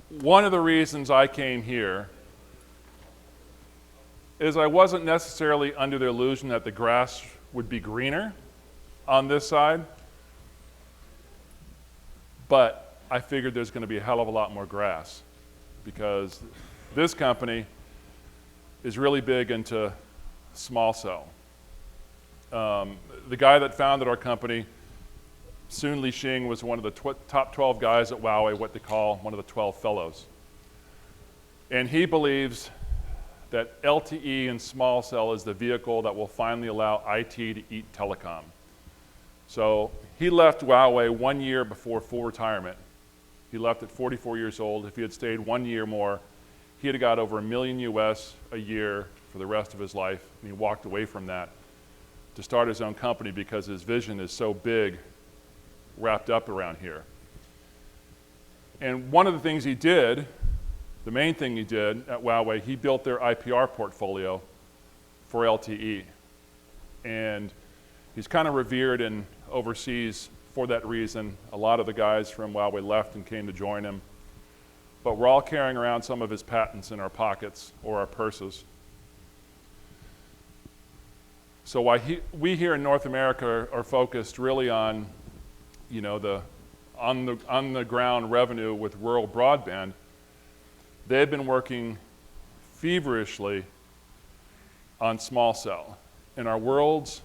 one of the reasons I came here is I wasn't necessarily under the illusion that the grass would be greener on this side, but I figured there's going to be a hell of a lot more grass because this company is really big into small cell. The guy that founded our company, Sun Li-Shing, was one of the top 12 guys at Huawei, what they call one of the 12 fellows. And he believes that LTE and small cell is the vehicle that will finally allow IT to eat telecom. So he left Huawei 1 year before full retirement. He left at 44 years old. If he had stayed 1 year more, he'd have got over $1 million US a year for the rest of his life. And he walked away from that to start his own company because his vision is so big, wrapped up around here. And one of the things he did, the main thing he did at Huawei, he built their IPR portfolio for LTE. And he's kind of revered and overseas for that reason. A lot of the guys from Huawei left and came to join him. But we're all carrying around some of his patents in our pockets or our purses. So why we here in North America are focused really on, you know, the on the ground revenue with rural broadband, they've been working feverishly on small cell. And our worlds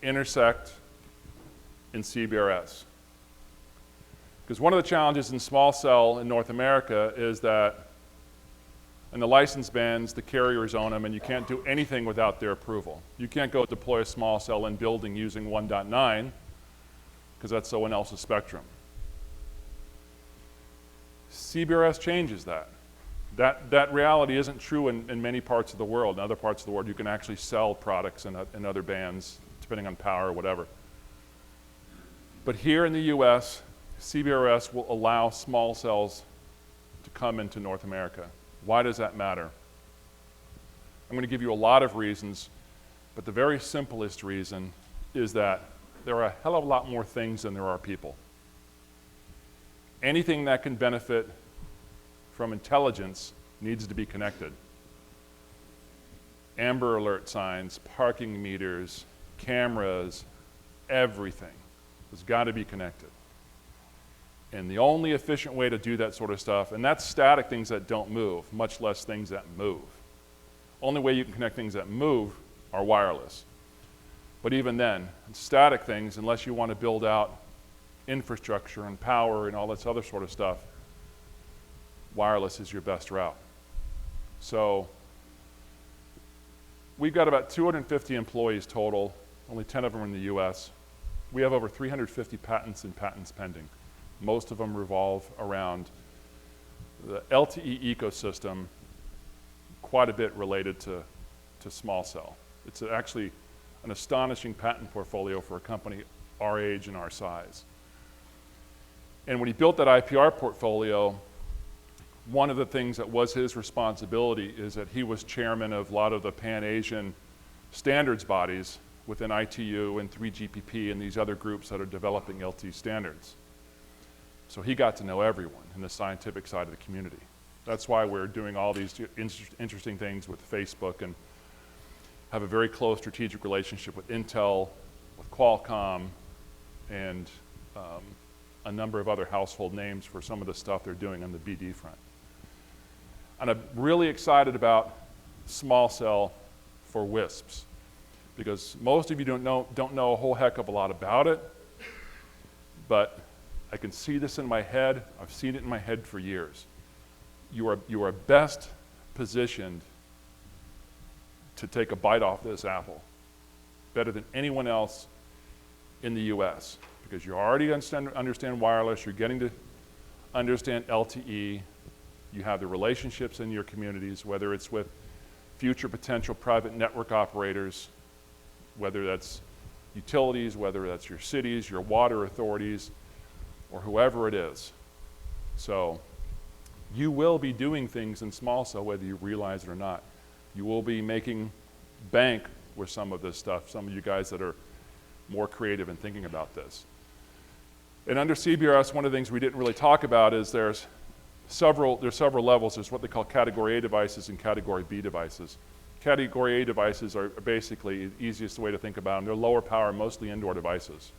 intersect in CBRS. Because one of the challenges in small cell in North America is that in the license bands, the carriers own them and you can't do anything without their approval. You can't go deploy a small cell in building using 1.9 because that's someone else's spectrum. CBRS changes that. That reality isn't true in many parts of the world. In other parts of the world, you can actually sell products in other bands, depending on power or whatever. But here in the US, CBRS will allow small cells to come into North America. Why does that matter? I'm going to give you a lot of reasons, but the very simplest reason is that there are a hell of a lot more things than there are people. Anything that can benefit from intelligence needs to be connected. Amber alert signs, parking meters, cameras, everything has got to be connected. And the only efficient way to do that sort of stuff, and that's static things that don't move, much less things that move. Only way you can connect things that move are wireless. But even then, static things, unless you want to build out infrastructure and power and all this other sort of stuff, wireless is your best route. So we've got about 250 employees total, only 10 of them are in the US. We have over 350 patents and patents pending. Most of them revolve around the LTE ecosystem, quite a bit related to small cell. It's actually an astonishing patent portfolio for a company our age and our size. And when he built that IPR portfolio, one of the things that was his responsibility is that he was chairman of a lot of the Pan-Asian standards bodies within ITU and 3GPP and these other groups that are developing LTE standards. So he got to know everyone in the scientific side of the community. That's why we're doing all these interesting things with Facebook and have a very close strategic relationship with Intel, with Qualcomm, and a number of other household names for some of the stuff they're doing on the BD front. And I'm really excited about small cell for WISPs because most of you don't know a whole heck of a lot about it, but I can see this in my head. I've seen it in my head for years. You are best positioned to take a bite off this apple, better than anyone else in the US, because you already understand wireless, you're getting to understand LTE, you have the relationships in your communities, whether it's with future potential private network operators, whether that's utilities, whether that's your cities, your water authorities, or whoever it is. So you will be doing things in small cell whether you realize it or not. You will be making bank with some of this stuff, some of you guys that are more creative in thinking about this. And under CBRS, one of the things we didn't really talk about is there's there's several levels. There's what they call Category A devices and Category B devices. Category A devices are basically the easiest way to think about them. They're lower power, mostly indoor devices.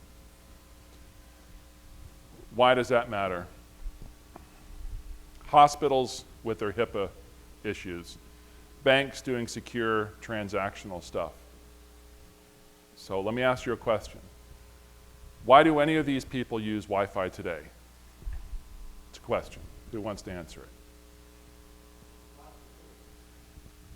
Why does that matter? Hospitals with their HIPAA issues. Banks doing secure transactional stuff. So let me ask you a question. Why do any of these people use Wi-Fi today? It's a question. Who wants to answer it?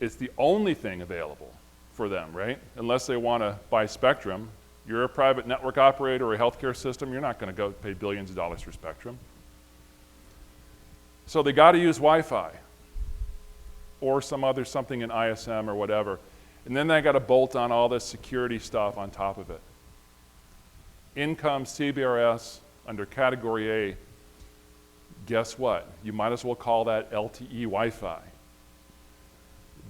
It's the only thing available for them, right? Unless they want to buy spectrum. You're a private network operator or a healthcare system, you're not going to go pay billions of dollars for spectrum. So they got to use Wi-Fi or something in ISM or whatever. And then they got to bolt on all this security stuff on top of it. In comes CBRS under Category A. Guess what? You might as well call that LTE Wi-Fi.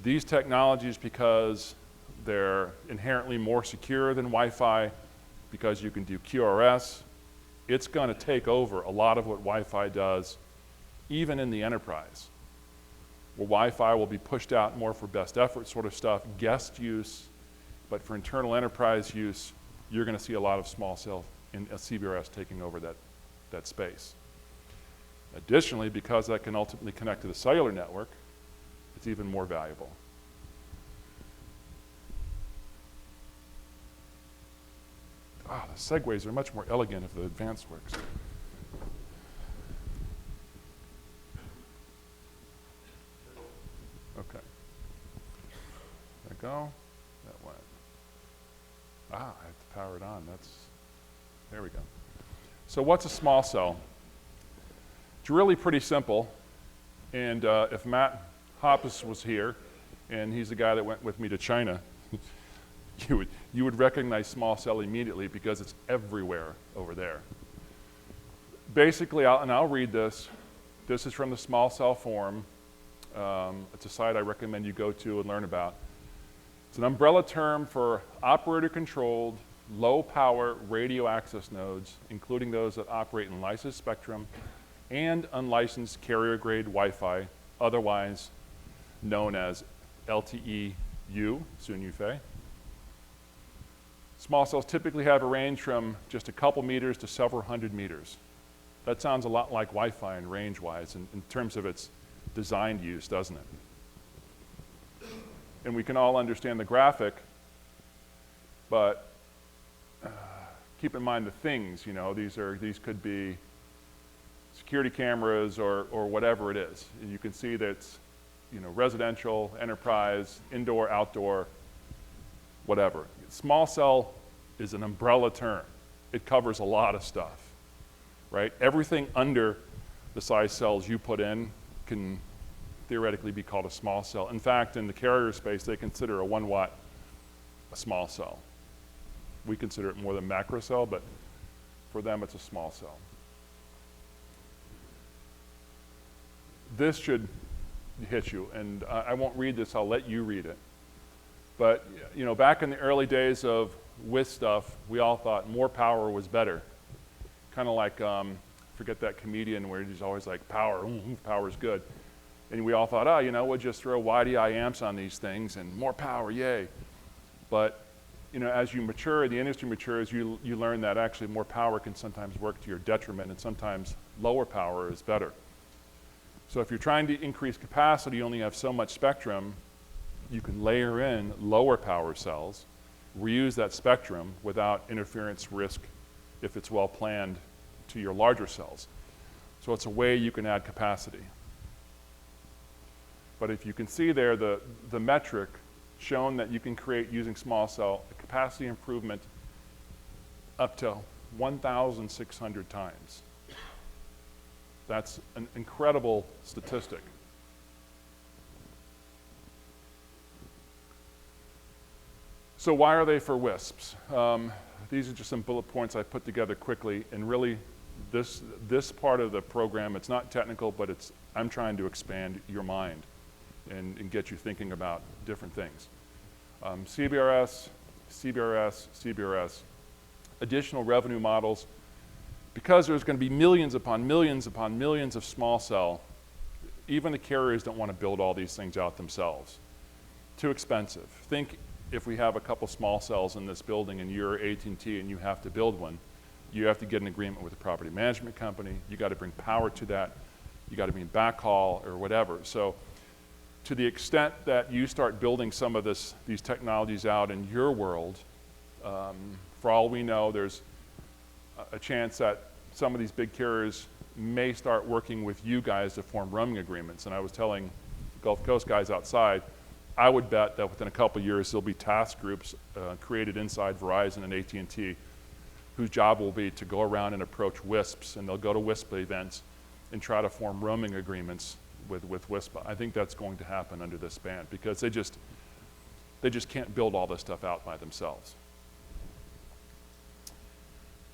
These technologies, because they're inherently more secure than Wi-Fi, because you can do QRS, it's going to take over a lot of what Wi-Fi does, even in the enterprise. Where Wi-Fi will be pushed out more for best effort sort of stuff, guest use, but for internal enterprise use, you're going to see a lot of small cell in CBRS taking over that space. Additionally, because that can ultimately connect to the cellular network, it's even more valuable. Ah, the segues are much more elegant if the advanced works. Okay. There we go. That went. Ah, I have to power it on. There we go. So what's a small cell? It's really pretty simple. And if Matt Hoppus was here, and he's the guy that went with me to China, you would recognize small cell immediately because it's everywhere over there. Basically, I'll read this. This is from the Small Cell Forum. It's a site I recommend you go to and learn about. It's an umbrella term for operator-controlled, low-power radio access nodes, including those that operate in licensed spectrum and unlicensed carrier-grade Wi-Fi, otherwise known as LTE-U, Sun Yufei. Small cells typically have a range from just a couple meters to several hundred meters. That sounds a lot like Wi-Fi in range-wise in terms of its designed use, doesn't it? And we can all understand the graphic, but keep in mind the things, you know, these could be security cameras or whatever it is. And you can see that it's, you know, residential, enterprise, indoor, outdoor, whatever. Small cell is an umbrella term. It covers a lot of stuff, right? Everything under the size cells you put in can theoretically be called a small cell. In fact, in the carrier space, they consider a 1 watt a small cell. We consider it more than macro cell, but for them, it's a small cell. This should hit you, and I won't read this, I'll let you read it. But, you know, back in the early days of WISP stuff, we all thought more power was better. Kind of like, forget that comedian where he's always like, power's good. And we all thought, oh, you know, we'll just throw YDI amps on these things and more power, yay. But, you know, as you mature, the industry matures, you learn that actually more power can sometimes work to your detriment, and sometimes lower power is better. So if you're trying to increase capacity, you only have so much spectrum, you can layer in lower power cells, reuse that spectrum without interference risk if it's well planned to your larger cells. So it's a way you can add capacity. But if you can see there, the metric shown that you can create using small cell a capacity improvement up to 1,600 times. That's an incredible statistic. So why are they for WISPs? These are just some bullet points I put together quickly, and really this part of the program, it's not technical, but I'm trying to expand your mind and get you thinking about different things. CBRS, CBRS, CBRS, additional revenue models. Because there's going to be millions upon millions upon millions of small cell even the carriers don't want to build all these things out themselves. Too expensive. Think if we have a couple small cells in this building and you're AT&T and you have to build one, you have to get an agreement with the property management company. You got to bring power to that. You got to bring backhaul or whatever. So to the extent that you start building some of these technologies out in your world, for all we know, there's a chance that some of these big carriers may start working with you guys to form roaming agreements. And I was telling Gulf Coast guys outside, I would bet that within a couple of years there'll be task groups created inside Verizon and AT&T whose job will be to go around and approach WISPs, and they'll go to WISP events and try to form roaming agreements with WISP. I think that's going to happen under this ban because they just can't build all this stuff out by themselves.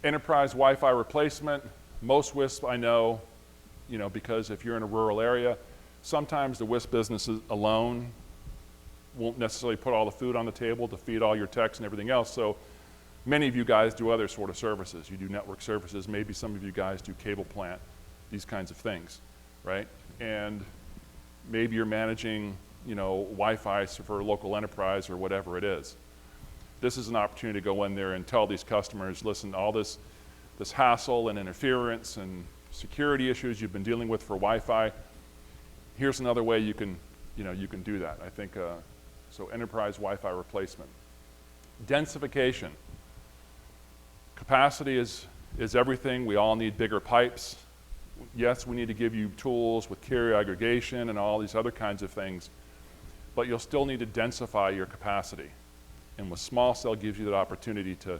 Enterprise Wi-Fi replacement, most WISP I know, because if you're in a rural area, sometimes the WISP businesses alone won't necessarily put all the food on the table to feed all your techs and everything else. So many of you guys do other sort of services. You do network services. Maybe some of you guys do cable plant, these kinds of things, right? And maybe you're managing, Wi-Fi for a local enterprise or whatever it is. This is an opportunity to go in there and tell these customers, listen, all this hassle and interference and security issues you've been dealing with for Wi-Fi, here's another way you can do that. I think, so enterprise Wi-Fi replacement. Densification. Capacity is everything. We all need bigger pipes. Yes, we need to give you tools with carrier aggregation and all these other kinds of things, but you'll still need to densify your capacity. And with small cell gives you that opportunity to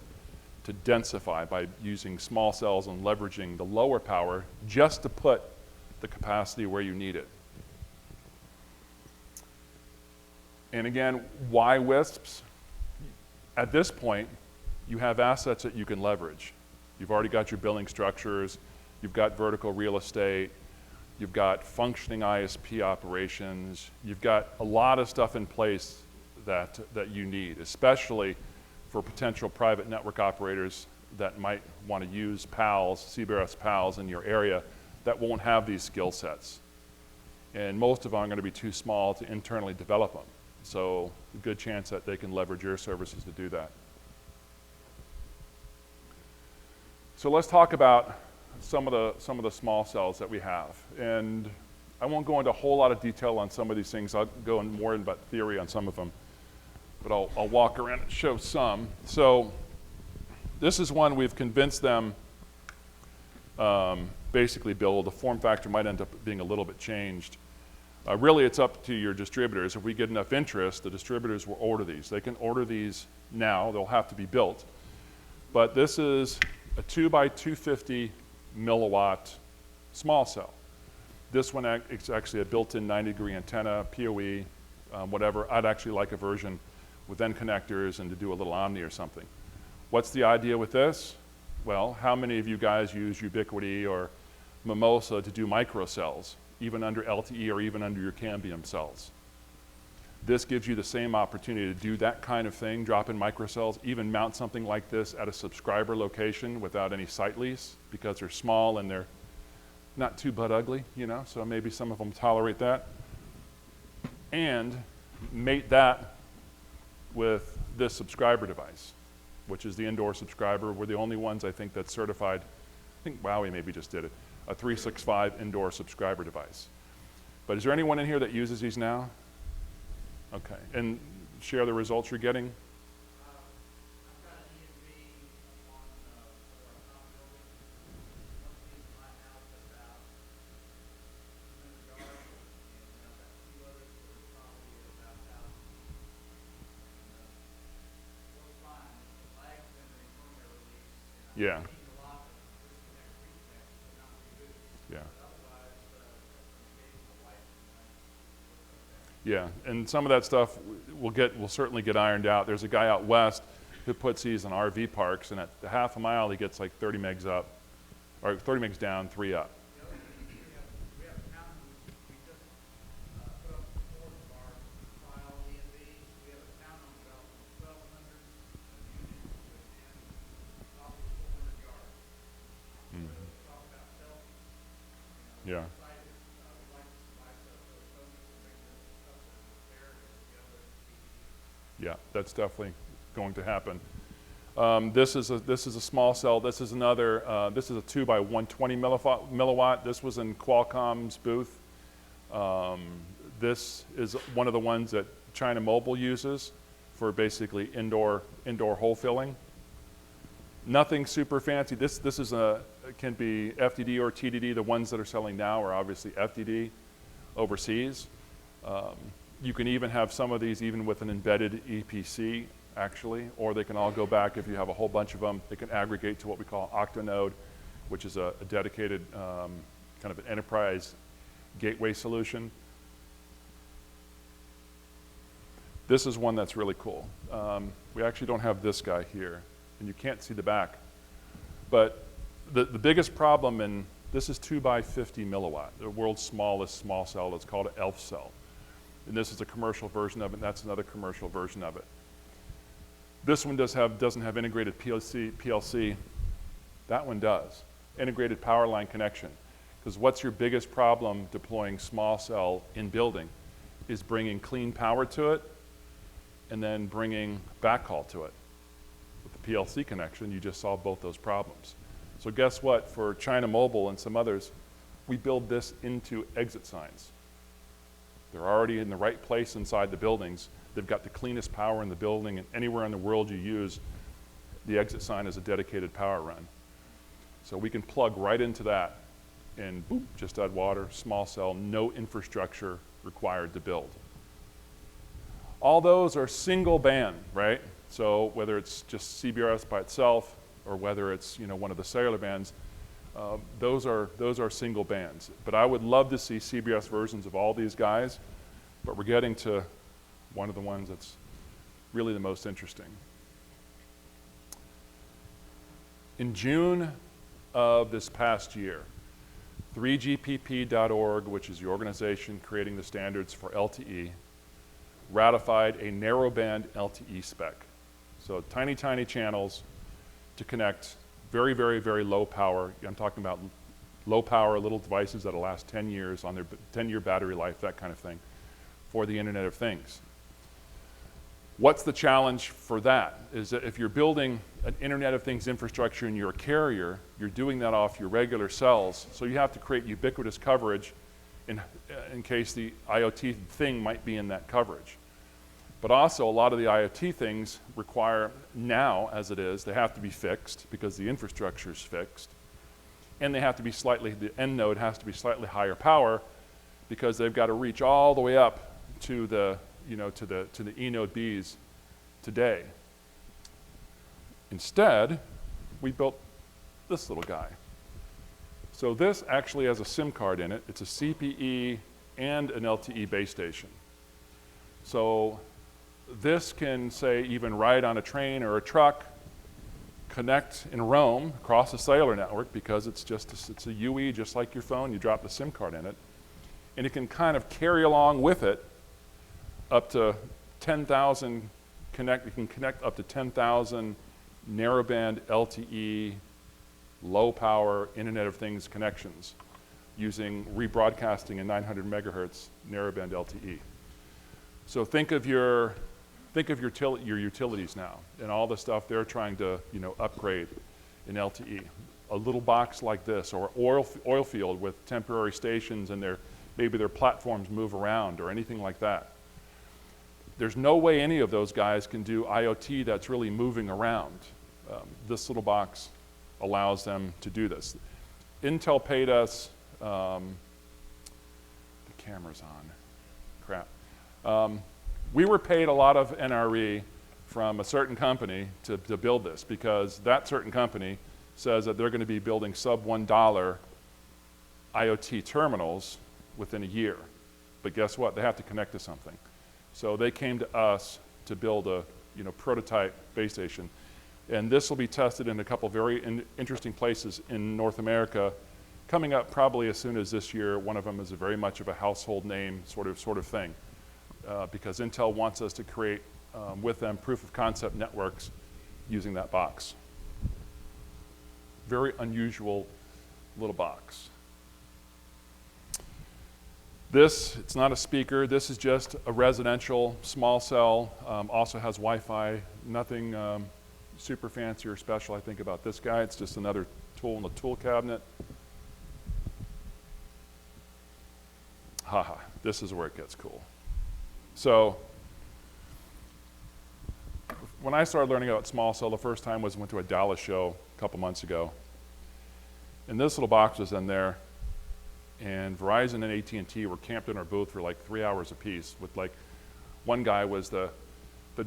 densify by using small cells and leveraging the lower power just to put the capacity where you need it. And again, why WISPs? At this point, you have assets that you can leverage. You've already got your billing structures, you've got vertical real estate, you've got functioning ISP operations, you've got a lot of stuff in place that you need, especially for potential private network operators that might want to use PALs, CBRS PALs in your area that won't have these skill sets. And most of them are going to be too small to internally develop them. So a good chance that they can leverage your services to do that. So let's talk about some of the small cells that we have. And I won't go into a whole lot of detail on some of these things. I'll go in more about theory on some of them. But I'll walk around and show some. So this is one we've convinced them basically build. The form factor might end up being a little bit changed. Really, it's up to your distributors. If we get enough interest, the distributors will order these. They can order these now. They'll have to be built. But this is a 2 by 250 milliwatt small cell. This one is actually a built-in 90-degree antenna, PoE, whatever. I'd actually like a version with end connectors and to do a little Omni or something. What's the idea with this? Well, how many of you guys use Ubiquiti or Mimosa to do microcells, even under LTE or even under your Cambium cells? This gives you the same opportunity to do that kind of thing, drop in microcells, even mount something like this at a subscriber location without any site lease because they're small and they're not too butt ugly, so maybe some of them tolerate that. And mate that with this subscriber device, which is the indoor subscriber. We're the only ones, I think, that's certified. I think Wowie maybe just did it, a 365 indoor subscriber device. But is there anyone in here that uses these now? Okay, and share the results you're getting? I've got an EMV on our top building. One piece of my house about 200 yards, and I've got two others that are probably about 1,000. What's fine is the lag's been the firmware release, and Yeah. I've seen a lot of disconnect, reconnect, but not reboot. Yeah. But otherwise, from the lights and Yeah, and some of that stuff will certainly get ironed out. There's a guy out west who puts these in RV parks, and at the half a mile he gets like 30 megs up, or 30 megs down, 3 up. the other thing is we have a town who we just put up the fourth of our trial EMV. We have a town on about 1,200 units within probably 400 yards. Mhm. So talk about selfies. Yeah. Site is, we like to buy Yeah, that's definitely going to happen. This is a small cell. This is another. This is a 2 by 120 milliwatt. This was in Qualcomm's booth. This is one of the ones that China Mobile uses for basically indoor hole filling. Nothing super fancy. This is can be FDD or TDD. The ones that are selling now are obviously FDD overseas. You can even have some of these even with an embedded EPC actually, or they can all go back if you have a whole bunch of them. They can aggregate to what we call octanode, which is a dedicated kind of an enterprise gateway solution. This is one that's really cool. We actually don't have this guy here, and you can't see the back. But the biggest problem in, this is 2 by 50 milliwatt, the world's smallest small cell. It's called an ELF cell. And this is a commercial version of it, and that's another commercial version of it. This one doesn't have integrated PLC. That one does. Integrated power line connection. Because what's your biggest problem deploying small cell in building is bringing clean power to it and then bringing backhaul to it. With the PLC connection, you just solve both those problems. So guess what? For China Mobile and some others, we build this into exit signs. They're already in the right place inside the buildings. They've got the cleanest power in the building, and anywhere in the world you use, the exit sign is a dedicated power run. So we can plug right into that and boop, just add water, small cell, no infrastructure required to build. All those are single band, right? So whether it's just CBRS by itself or whether it's one of the cellular bands, those are single bands. But I would love to see CBRS versions of all these guys, but we're getting to one of the ones that's really the most interesting. In June of this past year, 3GPP.org, which is the organization creating the standards for LTE, ratified a narrowband LTE spec. So tiny, tiny channels to connect very, very, very low power. I'm talking about low power little devices that'll last 10 years on their 10-year battery life, that kind of thing, for the Internet of Things. What's the challenge for that? Is that if you're building an Internet of Things infrastructure and you're a carrier, you're doing that off your regular cells, so you have to create ubiquitous coverage in case the IoT thing might be in that coverage. But also a lot of the IoT things require, now as it is, they have to be fixed because the infrastructure is fixed, and they have to be the end node has to be slightly higher power because they've got to reach all the way up to the to the E node Bs today. Instead, we built this little guy. So this actually has a SIM card in it. It's a CPE and an LTE base station. So this can, say, even ride on a train or a truck, connect and roam across the cellular network because it's a UE just like your phone. You drop the SIM card in it. And it can kind of carry along with it up to 10,000 you can connect up to 10,000 narrowband LTE low power Internet of Things connections using rebroadcasting in 900 megahertz narrowband LTE. So think of your utilities now and all the stuff they're trying to upgrade in LTE. A little box like this, or oil field with temporary stations and maybe their platforms move around or anything like that. There's no way any of those guys can do IoT that's really moving around. This little box allows them to do this. Intel paid us, the camera's on, crap. We were paid a lot of NRE from a certain company to build this because that certain company says that they're going to be building sub $1 IoT terminals within a year. But guess what? They have to connect to something. So they came to us to build a prototype base station. And this will be tested in a couple very interesting places in North America, coming up probably as soon as this year. One of them is very much of a household name sort of thing, because Intel wants us to create with them proof of concept networks using that box. Very unusual little box. This, it's not a speaker. This is just a residential small cell. Also has Wi-Fi. Nothing super fancy or special, I think, about this guy. It's just another tool in the tool cabinet. Haha, this is where it gets cool. So when I started learning about small cell, the first time was went to a Dallas show a couple months ago. And this little box was in there. And Verizon and AT&T were camped in our booth for like 3 hours apiece with like, one guy was the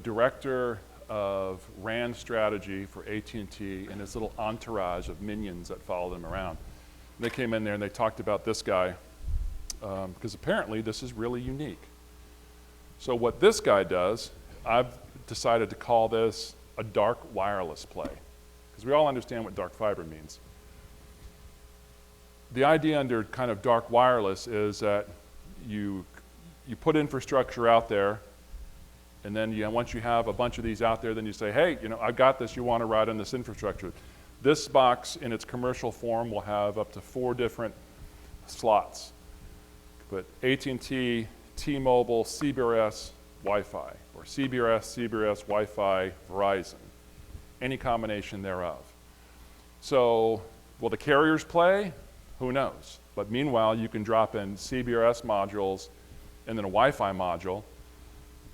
director of RAN strategy for AT&T and his little entourage of minions that followed him around. And they came in there and they talked about this guy because apparently this is really unique. So what this guy does, I've decided to call this a dark wireless play because we all understand what dark fiber means. The idea under kind of dark wireless is that you put infrastructure out there, and then once you have a bunch of these out there, then you say, hey, I've got this, you want to ride on this infrastructure. This box in its commercial form will have up to 4 different slots. But AT&T, T-Mobile, CBRS, Wi-Fi, or CBRS, Wi-Fi, Verizon, any combination thereof. So will the carriers play? Who knows? But meanwhile, you can drop in CBRS modules and then a Wi-Fi module,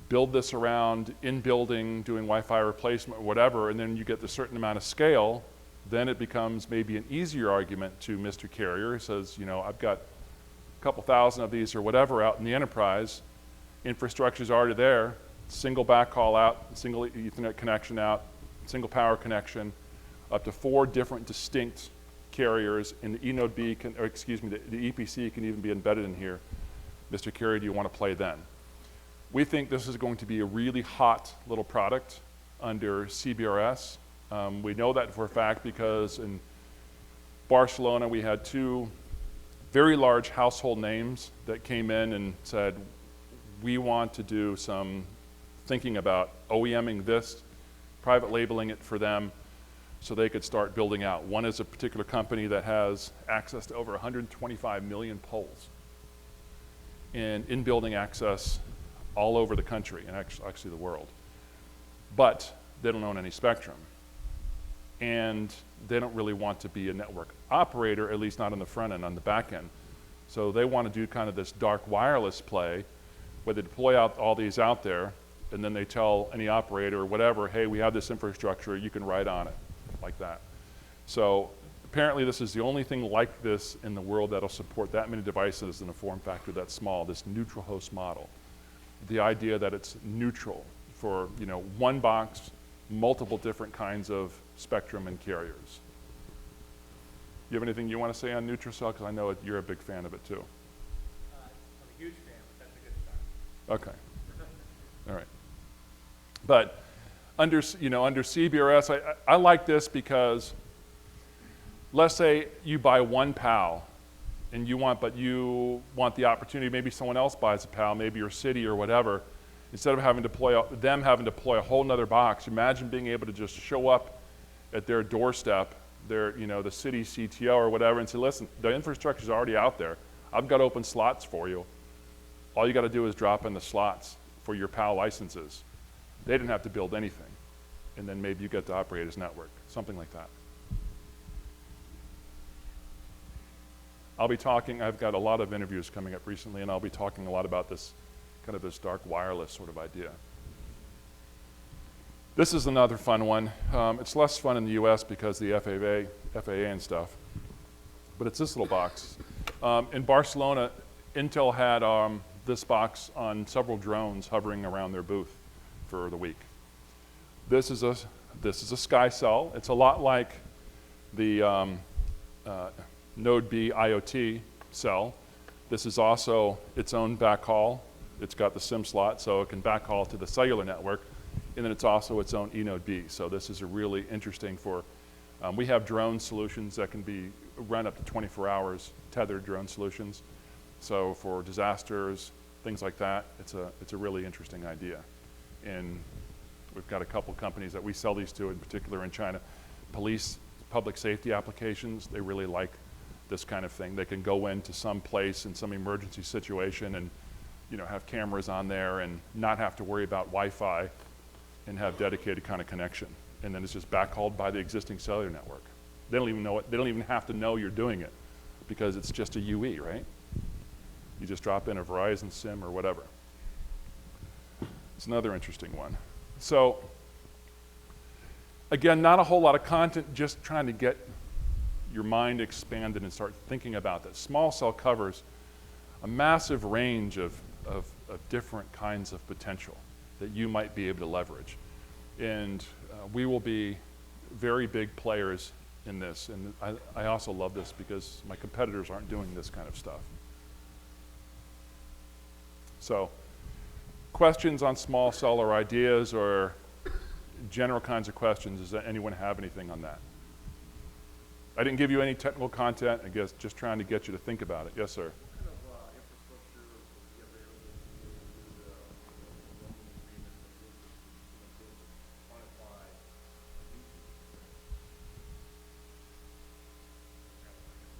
build this around in building, doing Wi-Fi replacement or whatever, and then you get the certain amount of scale, then it becomes maybe an easier argument to Mr. Carrier who says, I've got a couple thousand of these or whatever out in the enterprise, infrastructure's already there, single backhaul out, single Ethernet connection out, single power connection, up to 4 different distinct carriers, and the eNode B the EPC can even be embedded in here. Mr. Carrier, do you want to play then? We think this is going to be a really hot little product under CBRS. We know that for a fact because in Barcelona we had 2 very large household names that came in and said, we want to do some thinking about OEMing this, private labeling it for them, so they could start building out. One is a particular company that has access to over 125 million poles and in-building access all over the country and actually the world. But they don't own any spectrum. And they don't really want to be a network operator, at least not on the front end, on the back end. So they want to do kind of this dark wireless play where they deploy out all these out there and then they tell any operator or whatever, hey, we have this infrastructure, you can ride on it. Like that. So apparently this is the only thing like this in the world that'll support that many devices in a form factor that small, this neutral host model. The idea that it's neutral for one box, multiple different kinds of spectrum and carriers. You have anything you want to say on NeutroCell? Because I know you're a big fan of it too. I'm a huge fan, but that's a good start. Okay. All right. But under CBRS, I like this because let's say you buy one PAL and you want the opportunity, maybe someone else buys a PAL, maybe your city or whatever, instead of having to deploy a whole nother box, imagine being able to just show up at their doorstep, the city CTO or whatever, and say, listen, the infrastructure's already out there. I've got open slots for you. All you got to do is drop in the slots for your PAL licenses. They didn't have to build anything. And then maybe you get to operate his network, something like that. I'll be talking, I've got a lot of interviews coming up recently, and I'll be talking a lot about this dark wireless sort of idea. This is another fun one. It's less fun in the US because the FAA and stuff, but it's this little box. In Barcelona, Intel had this box on several drones hovering around their booth for the week. This is a SkyCell. It's a lot like the Node B IoT cell. This is also its own backhaul. It's got the SIM slot, so it can backhaul to the cellular network, and then it's also its own eNode B. So this is a really interesting for. We have drone solutions that can be run up to 24 hours, tethered drone solutions. So for disasters, things like that, it's a really interesting idea. And we've got a couple companies that we sell these to, in particular in China. Police, public safety applications, they really like this kind of thing. They can go into some place in some emergency situation and, you know, have cameras on there and not have to worry about Wi-Fi and have dedicated kind of connection. And then it's just backhauled by the existing cellular network. They don't even know it. They don't even have to know you're doing it because it's just a UE, right? You just drop in a Verizon SIM or whatever. It's another interesting one. So, again, not a whole lot of content, just trying to get your mind expanded and start thinking about that. Small cell covers a massive range of different kinds of potential that you might be able to leverage. And we will be very big players in this. And I also love this because my competitors aren't doing this kind of stuff. So, questions on small cell or ideas or general kinds of questions? Does anyone have anything on that? I didn't give you any technical content, I guess just trying to get you to think about it. Yes, sir. What kind of infrastructure will be available to the roaming agreement that will quantify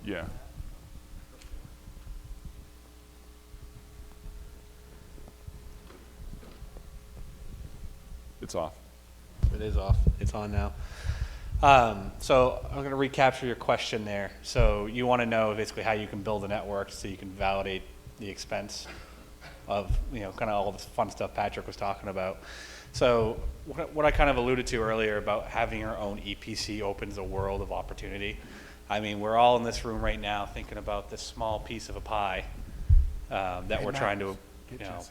Yeah. It's off. It is off. It's on now. So I'm going to recapture your question there. So you want to know basically how you can build a network so you can validate the expense of, you know, kind of all this fun stuff Patrick was talking about. So what I kind of alluded to earlier about having your own EPC opens a world of opportunity. I mean, we're all in this room right now thinking about this small piece of a pie that we're trying to, you know,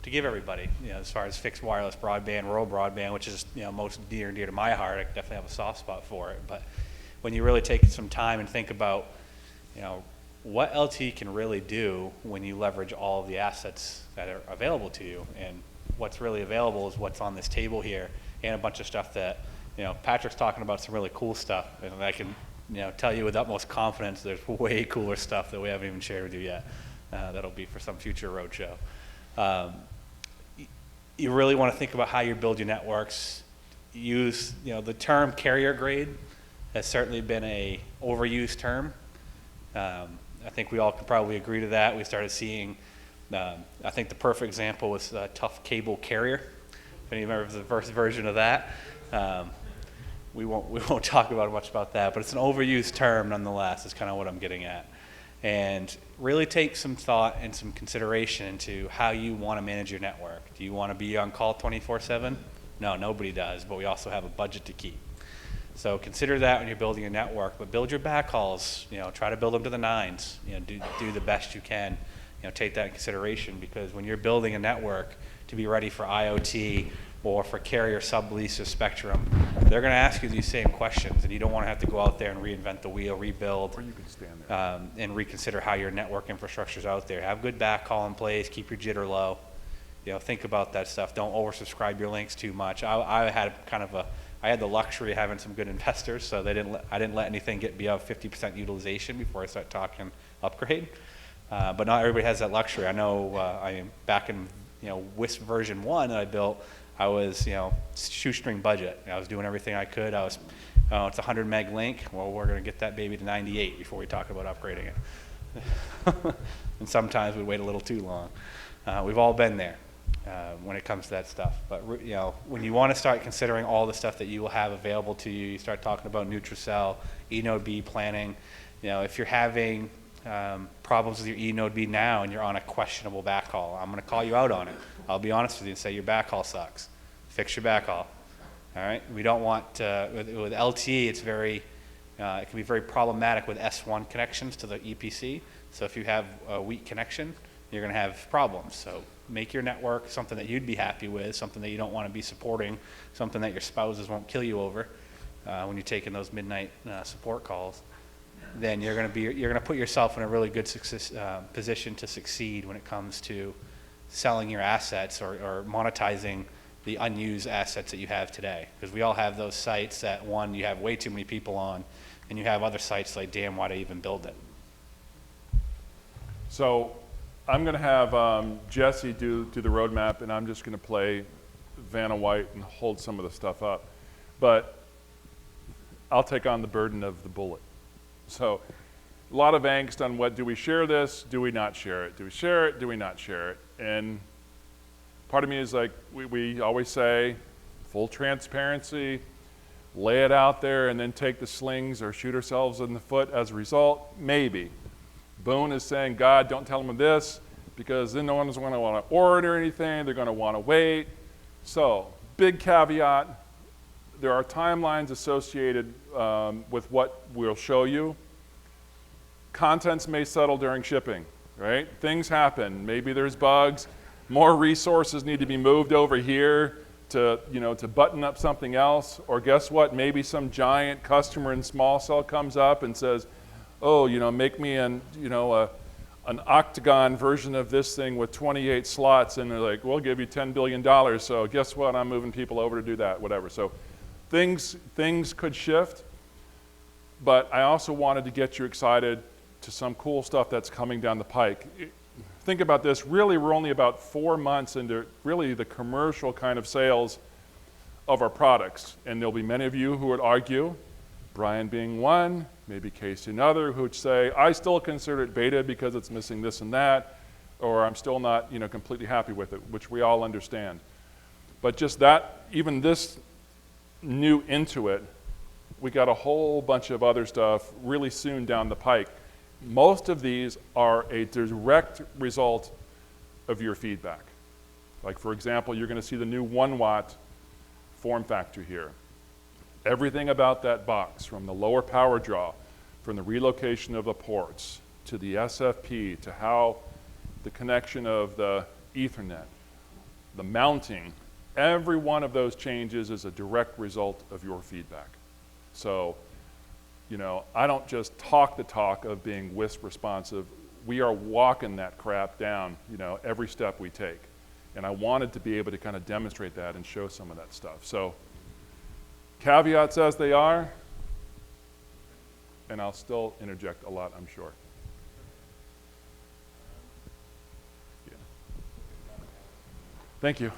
to give everybody, you know, as far as fixed wireless broadband, rural broadband, which is, you know, most dear and dear to my heart. I definitely have a soft spot for it. But when you really take some time and think about, you know, what LTE can really do when you leverage all of the assets that are available to you, and what's really available is what's on this table here, and a bunch of stuff that, you know, Patrick's talking about some really cool stuff, and I can, you know, tell you with utmost confidence there's way cooler stuff that we haven't even shared with you yet. That'll be for some future roadshow. You really want to think about how you build your networks. Use, you know, the term carrier grade has certainly been a overused term. I think we all can probably agree to that. We started seeing, I think the perfect example was Tough Cable Carrier. If any remember the first version of that. We won't talk about much about that, but it's an overused term nonetheless. Is kind of what I'm getting at. And really take some thought and some consideration into how you want to manage your network. Do you want to be on call 24/7? No, nobody does, but we also have a budget to keep. So consider that when you're building your network, but build your backhauls, you know, try to build them to the nines, you know, do the best you can, you know, take that in consideration, because when you're building a network to be ready for IoT or for carrier sublease or spectrum, they're going to ask you these same questions, and you don't want to have to go out there and reinvent the wheel, rebuild, Or you can stand there. and reconsider how your network infrastructure is out there. Have good backhaul in place, keep your jitter low. You know, think about that stuff. Don't oversubscribe your links too much. I had the luxury of having some good investors, so I didn't let anything get beyond 50% utilization before I start talking upgrade. But not everybody has that luxury. I know I am back in, you know, WISP version 1 that I built. I was, you know, shoestring budget. I was doing everything I could. It's a 100 meg link. Well, we're going to get that baby to 98 before we talk about upgrading it. And sometimes we wait a little too long. We've all been there when it comes to that stuff. But, you know, when you want to start considering all the stuff that you will have available to you, you start talking about NutriCell, eNode B planning. You know, if you're having problems with your eNode B now and you're on a questionable backhaul, I'm going to call you out on it. I'll be honest with you and say your backhaul sucks. Fix your backhaul. All right. We don't want with LTE. It's very it can be very problematic with S1 connections to the EPC. So if you have a weak connection, you're going to have problems. So make your network something that you'd be happy with, something that you don't want to be supporting, something that your spouses won't kill you over when you're taking those midnight support calls. Then you're going to put yourself in a really good position to succeed when it comes to selling your assets or monetizing the unused assets that you have today. Because we all have those sites that, one, you have way too many people on, and you have other sites like, damn, why'd I even build it? So I'm going to have Jesse do the roadmap, and I'm just going to play Vanna White and hold some of the stuff up. But I'll take on the burden of the bullet. So a lot of angst on what, do we share this? Do we not share it? Do we share it? Do we not share it? And part of me is like, we always say, full transparency, lay it out there and then take the slings or shoot ourselves in the foot as a result? Maybe. Boone is saying, God, don't tell them this, because then no one's going to want to order anything. They're going to want to wait. So, big caveat, there are timelines associated with what we'll show you. Contents may settle during shipping, right? Things happen. Maybe there's bugs. More resources need to be moved over here to, to button up something else. Or guess what? Maybe some giant customer in small cell comes up and says, oh, make me an octagon version of this thing with 28 slots. And they're like, we'll give you $10 billion. So guess what? I'm moving people over to do that, whatever. So things could shift. But I also wanted to get you excited to some cool stuff that's coming down the pike. Think about this, really we're only about 4 months into really the commercial kind of sales of our products. And there'll be many of you who would argue, Brian being one, maybe Casey another, who would say, I still consider it beta because it's missing this and that, or I'm still not completely happy with it, which we all understand. But just that, even this new into it, we got a whole bunch of other stuff really soon down the pike. Most of these are a direct result of your feedback. Like for example, you're going to see the new 1 watt form factor here. Everything about that box, from the lower power draw, from the relocation of the ports, to the SFP, to how the connection of the Ethernet, the mounting, every one of those changes is a direct result of your feedback. So, I don't just talk the talk of being WISP responsive. We are walking that crap down, every step we take. And I wanted to be able to kind of demonstrate that and show some of that stuff. So, caveats as they are, and I'll still interject a lot, I'm sure. Yeah. Thank you.